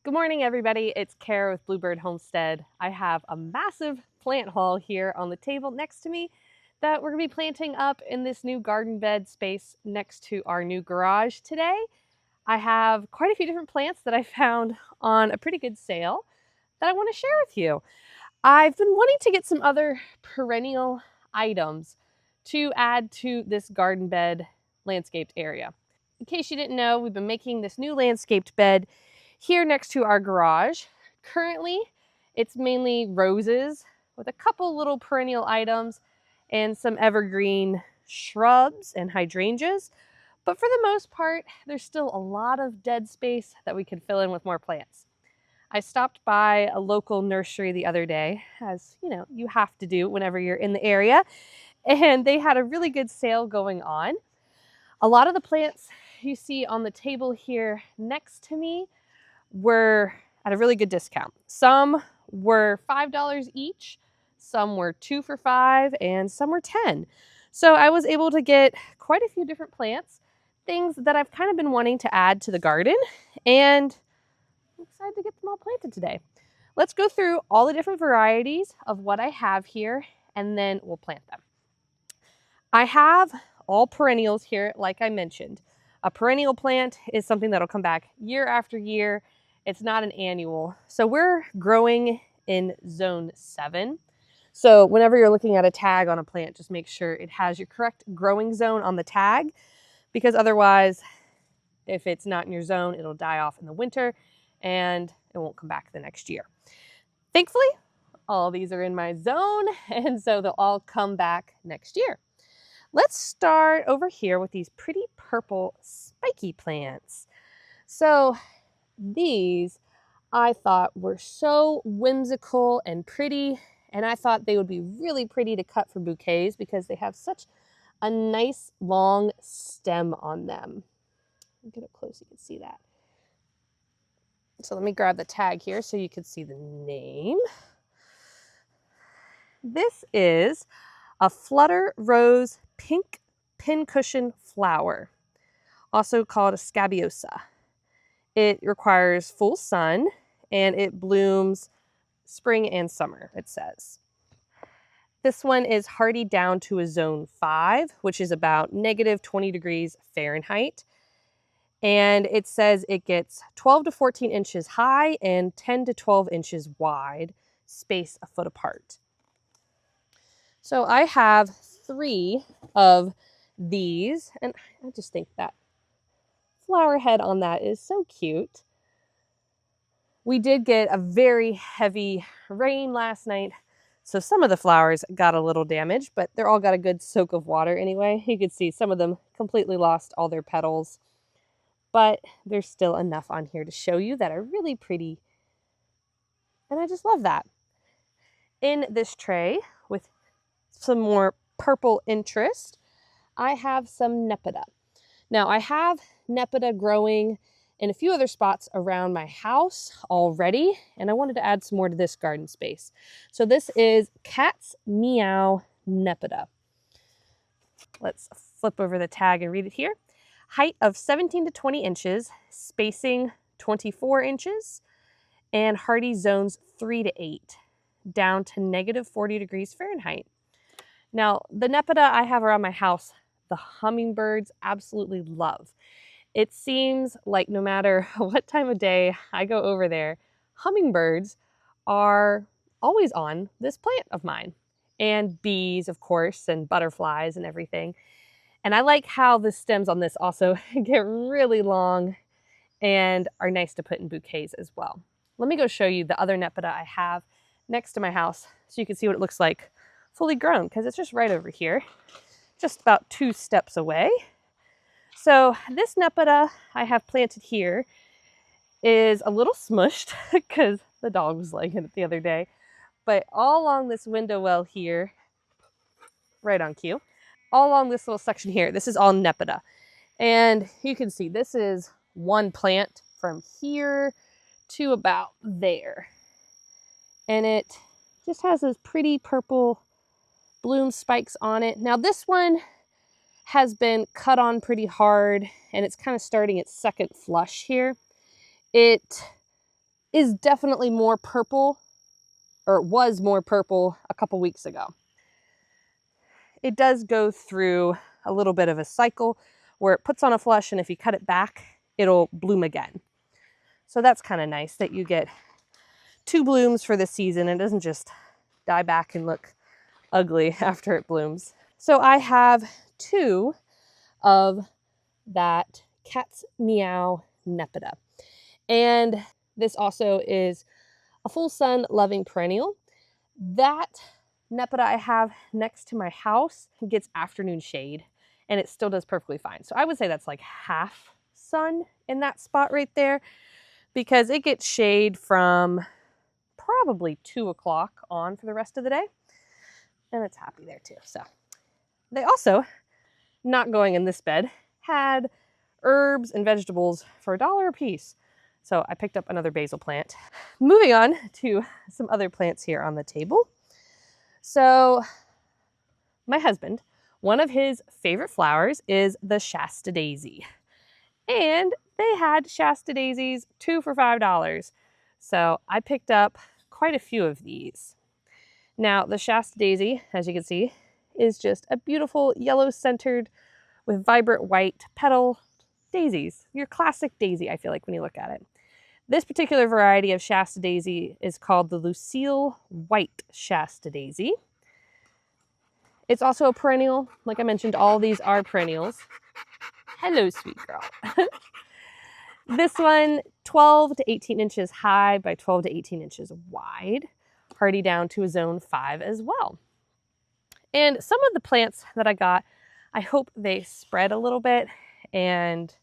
Good morning, everybody. It's Kara with Bluebird Homestead. I have a massive plant haul here on the table next to me that we're going to be planting up in this new garden bed space next to our new garage today. I have quite a few different plants that I found on a pretty good sale that I want to share with you. I've been wanting to get some other perennial items to add to this garden bed landscaped area. In case you didn't know, we've been making this new landscaped bed here next to our garage. Currently, it's mainly roses with a couple little perennial items and some evergreen shrubs and hydrangeas. But for the most part, there's still a lot of dead space that we can fill in with more plants. I stopped by a local nursery the other day, as you know, you have to do whenever you're in the area, and they had a really good sale going on. A lot of the plants you see on the table here next to me were at a really good discount. Some were $5 each, some were 2 for $5, and some were 10. So I was able to get quite a few different plants, things that I've kind of been wanting to add to the garden, and I'm excited to get them all planted today. Let's go through all the different varieties of what I have here, and then we'll plant them. I have all perennials here, like I mentioned. A perennial plant is something that'll come back year after year. It's not an annual. So we're growing in zone 7. So whenever you're looking at a tag on a plant, just make sure it has your correct growing zone on the tag, because otherwise, if it's not in your zone, it'll die off in the winter and it won't come back the next year. Thankfully, all these are in my zone, and so they'll all come back next year. Let's start over here with these pretty purple spiky plants. So these I thought were so whimsical and pretty, and I thought they would be really pretty to cut for bouquets because they have such a nice long stem on them. Get up close, you can see that. So let me grab the tag here so you can see the name. This is a flutter rose pink pincushion flower, also called a scabiosa. It requires full sun and it blooms spring and summer, it says. This one is hardy down to a zone 5, which is about -20 degrees Fahrenheit. And it says it gets 12 to 14 inches high and 10 to 12 inches wide, spaced a foot apart. So I have 3 of these, and I just think that flower head on that is so cute. We did get a very heavy rain last night, so some of the flowers got a little damaged, but they're all got a good soak of water anyway. You can see some of them completely lost all their petals, but there's still enough on here to show you that are really pretty, and I just love that. In this tray with some more purple interest, I have some Nepida. Now I have Nepida growing in a few other spots around my house already, and I wanted to add some more to this garden space. So this is Cat's Meow Nepida. Let's flip over the tag and read it here. Height of 17 to 20 inches, spacing 24 inches, and hardy zones 3 to 8, down to -40 degrees Fahrenheit. Now, the Nepida I have around my house, the hummingbirds absolutely love. It seems like no matter what time of day I go over there, hummingbirds are always on this plant of mine. And bees, of course, and butterflies and everything. And I like how the stems on this also get really long and are nice to put in bouquets as well. Let me go show you the other Nepida I have next to my house so you can see what it looks like fully grown, because it's just right over here, just about 2 steps away. So this Nepida I have planted here is a little smushed because the dog was laying in it the other day, but all along this window well here, right on cue, all along this little section here, this is all Nepida. And you can see this is one plant from here to about there. And it just has those pretty purple bloom spikes on it. Now this one has been cut on pretty hard and it's kind of starting its second flush here. It is definitely more purple, or was more purple a couple weeks ago. It does go through a little bit of a cycle where it puts on a flush, and if you cut it back, it'll bloom again. So that's kind of nice that you get 2 blooms for the season. It doesn't just die back and look ugly after it blooms. So I have 2 of that Cat's Meow Nepida. And this also is a full sun loving perennial. That Nepida I have next to my house gets afternoon shade, and it still does perfectly fine. So I would say that's like half sun in that spot right there, because it gets shade from probably 2 o'clock on for the rest of the day. And it's happy there too. So they also, not going in this bed, had herbs and vegetables for $1 a piece. So I picked up another basil plant. Moving on to some other plants here on the table. So my husband, one of his favorite flowers is the Shasta Daisy. And they had Shasta Daisies 2 for $5. So I picked up quite a few of these. Now the Shasta Daisy, as you can see, is just a beautiful yellow centered with vibrant white petal daisies. Your classic daisy, I feel like, when you look at it. This particular variety of Shasta Daisy is called the Lucille White Shasta Daisy. It's also a perennial. Like I mentioned, all these are perennials. Hello, sweet girl. This one, 12 to 18 inches high by 12 to 18 inches wide. Hardy down to a zone 5 as well. And some of the plants that I got, I hope they spread a little bit and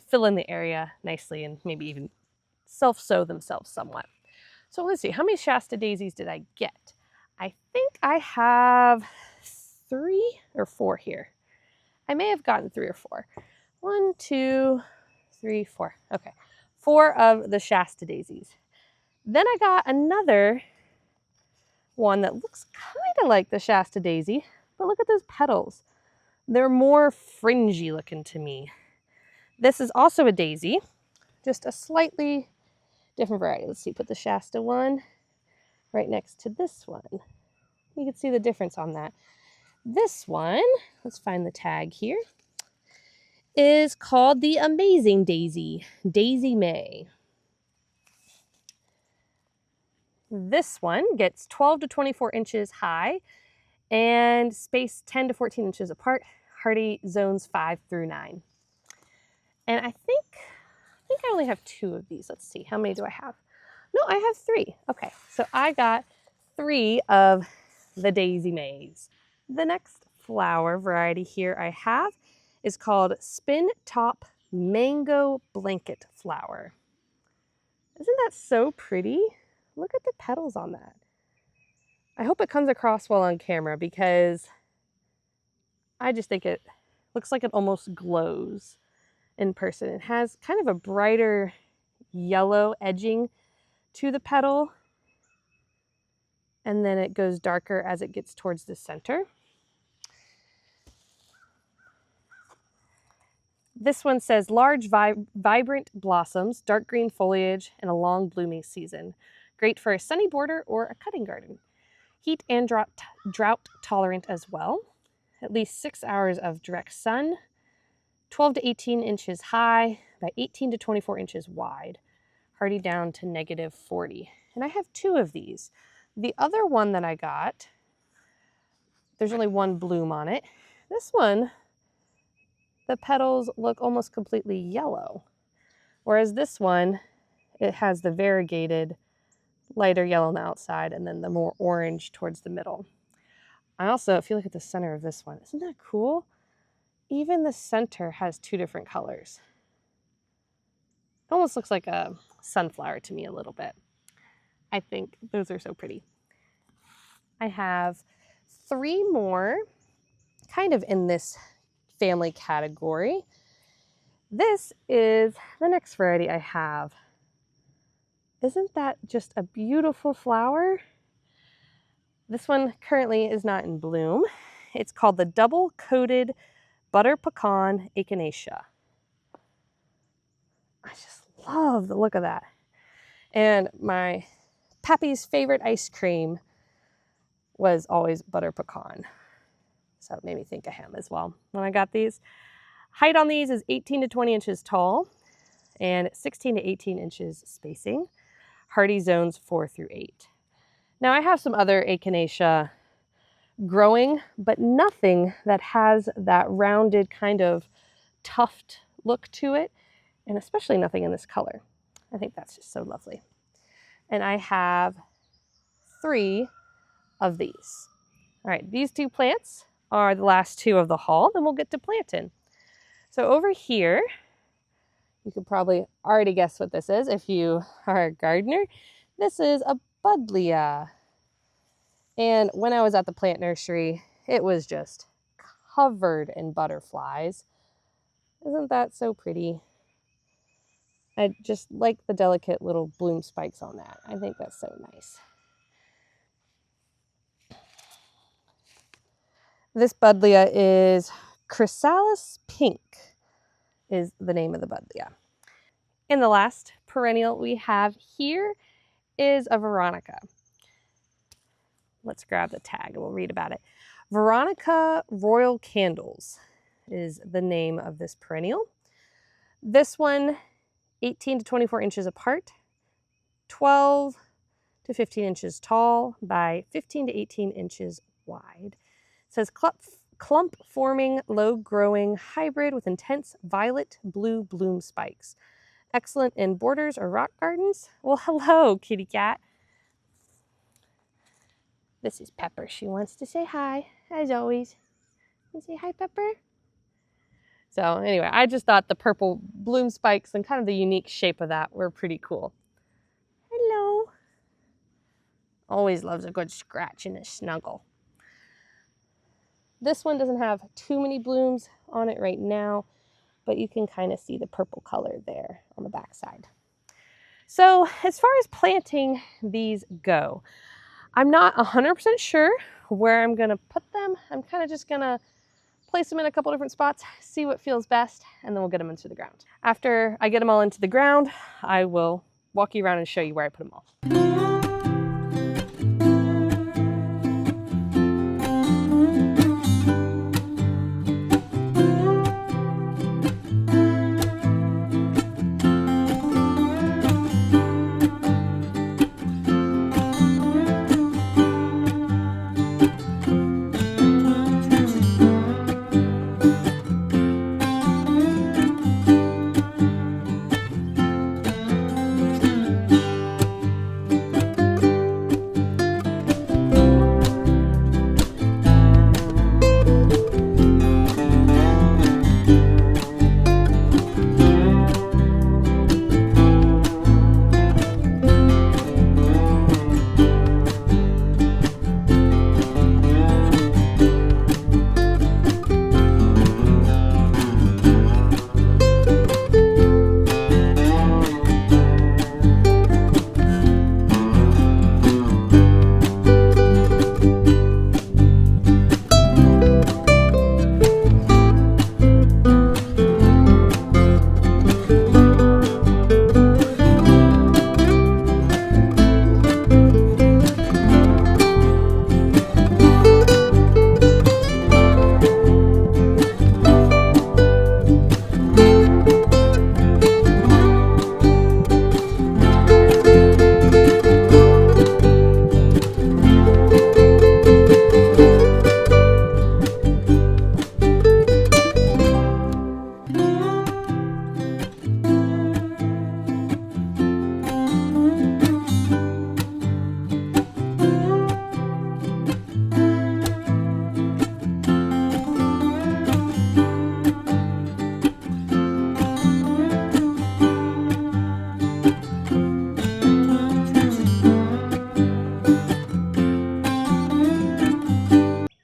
fill in the area nicely, and maybe even self-sow themselves somewhat. So let's see, how many Shasta Daisies did I get? I think I have 3 or 4 here. I may have gotten 3 or 4. 1, 2, 3, 4. Okay, 4 of the Shasta Daisies. Then I got another one that looks kind of like the Shasta Daisy, but look at those petals. They're more fringy looking to me. This is also a daisy, just a slightly different variety. Let's see, put the Shasta one right next to this one. You can see the difference on that. This one, let's find the tag here, is called the Amazing Daisy, Daisy May. This one gets 12 to 24 inches high and spaced 10 to 14 inches apart, hardy zones 5 through 9. And I think I only have 2 of these. Let's see, how many do I have? No, I have 3. Okay, so I got 3 of the Daisy Mays. The next flower variety here I have is called Spin Top Mango Blanket Flower. Isn't that so pretty? Look at the petals on that. I hope it comes across well on camera, because I just think it looks like it almost glows in person. It has kind of a brighter yellow edging to the petal, and then it goes darker as it gets towards the center. This one says large, vibrant blossoms, dark green foliage, and a long blooming season. Great for a sunny border or a cutting garden. Heat and drought tolerant as well. At least 6 hours of direct sun. 12 to 18 inches high by 18 to 24 inches wide. Hardy down to -40. And I have 2 of these. The other one that I got, there's only 1 bloom on it. This one, the petals look almost completely yellow. Whereas this one, it has the variegated lighter yellow on the outside and then the more orange towards the middle. I also, if you look at the center of this one, isn't that cool? Even the center has 2 different colors. It almost looks like a sunflower to me a little bit. I think those are so pretty. I have 3 more kind of in this family category. This is the next variety I have. Isn't that just a beautiful flower? This one currently is not in bloom. It's called the Double Coated Butter Pecan Echinacea. I just love the look of that. And my pappy's favorite ice cream was always butter pecan. So it made me think of him as well when I got these. Height on these is 18 to 20 inches tall and 16 to 18 inches spacing. Hardy zones 4 through 8. Now I have some other echinacea growing, but nothing that has that rounded kind of tuft look to it, and especially nothing in this color. I think that's just so lovely. And I have 3 of these. All right, these 2 plants are the last 2 of the haul, then we'll get to planting. So over here, you could probably already guess what this is if you are a gardener. This is a buddleia. And when I was at the plant nursery, it was just covered in butterflies. Isn't that so pretty? I just like the delicate little bloom spikes on that. I think that's so nice. This buddleia is Chrysalis Pink is the name of the buddleia. And the last perennial we have here is a Veronica. Let's grab the tag and we'll read about it. Veronica Royal Candles is the name of this perennial. This one, 18 to 24 inches apart, 12 to 15 inches tall by 15 to 18 inches wide. It says clump forming, low growing hybrid with intense violet blue bloom spikes. Excellent in borders or rock gardens. Well, hello, kitty cat. This is Pepper. She wants to say hi, as always. You say hi, Pepper? So anyway, I just thought the purple bloom spikes and kind of the unique shape of that were pretty cool. Hello. Always loves a good scratch and a snuggle. This one doesn't have too many blooms on it right now, but you can kind of see the purple color there on the back side. So as far as planting these go, I'm not 100% sure where I'm going to put them. I'm kind of just going to place them in a couple different spots, see what feels best, and then we'll get them into the ground. After I get them all into the ground, I will walk you around and show you where I put them all.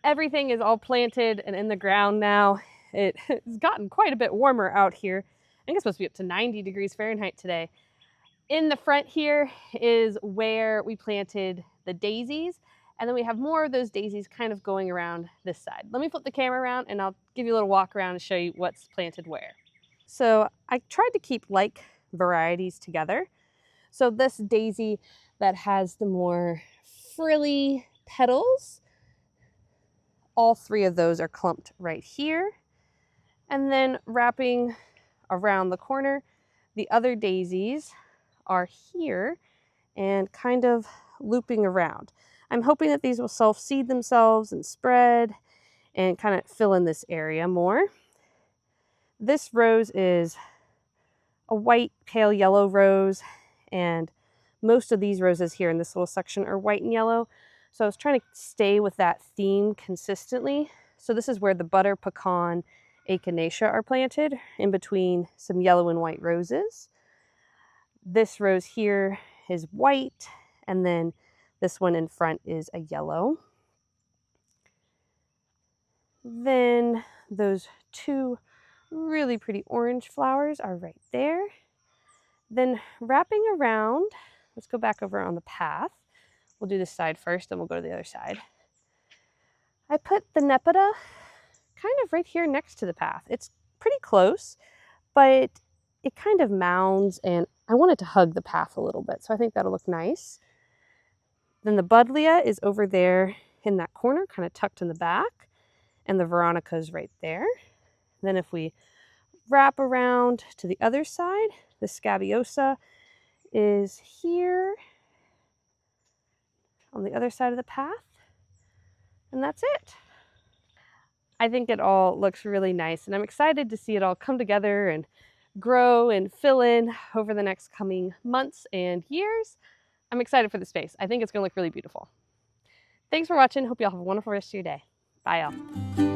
Everything is all planted and in the ground now. It has gotten quite a bit warmer out here. I think it's supposed to be up to 90 degrees Fahrenheit today. In the front here is where we planted the daisies, and then we have more of those daisies kind of going around this side. Let me flip the camera around and I'll give you a little walk around and show you what's planted where. So I tried to keep like varieties together. So this daisy that has the more frilly petals, all three of those are clumped right here. And then wrapping around the corner, the other daisies are here and kind of looping around. I'm hoping that these will self-seed themselves and spread and kind of fill in this area more. This rose is a white, pale yellow rose, and most of these roses here in this little section are white and yellow. So I was trying to stay with that theme consistently. So this is where the butter pecan echinacea are planted, in between some yellow and white roses. This rose here is white, and then this one in front is a yellow. Then those two really pretty orange flowers are right there. Then wrapping around, let's go back over on the path. We'll do this side first, then we'll go to the other side. I put the Nepida kind of right here next to the path. It's pretty close, but it kind of mounds, and I want it to hug the path a little bit, so I think that'll look nice. Then the Buddleia is over there in that corner, kind of tucked in the back, and the Veronica is right there. Then if we wrap around to the other side, the Scabiosa is here on the other side of the path, and that's it. I think it all looks really nice, and I'm excited to see it all come together and grow and fill in over the next coming months and years. I'm excited for the space. I think it's going to look really beautiful. Thanks for watching. Hope you all have a wonderful rest of your day. Bye, y'all.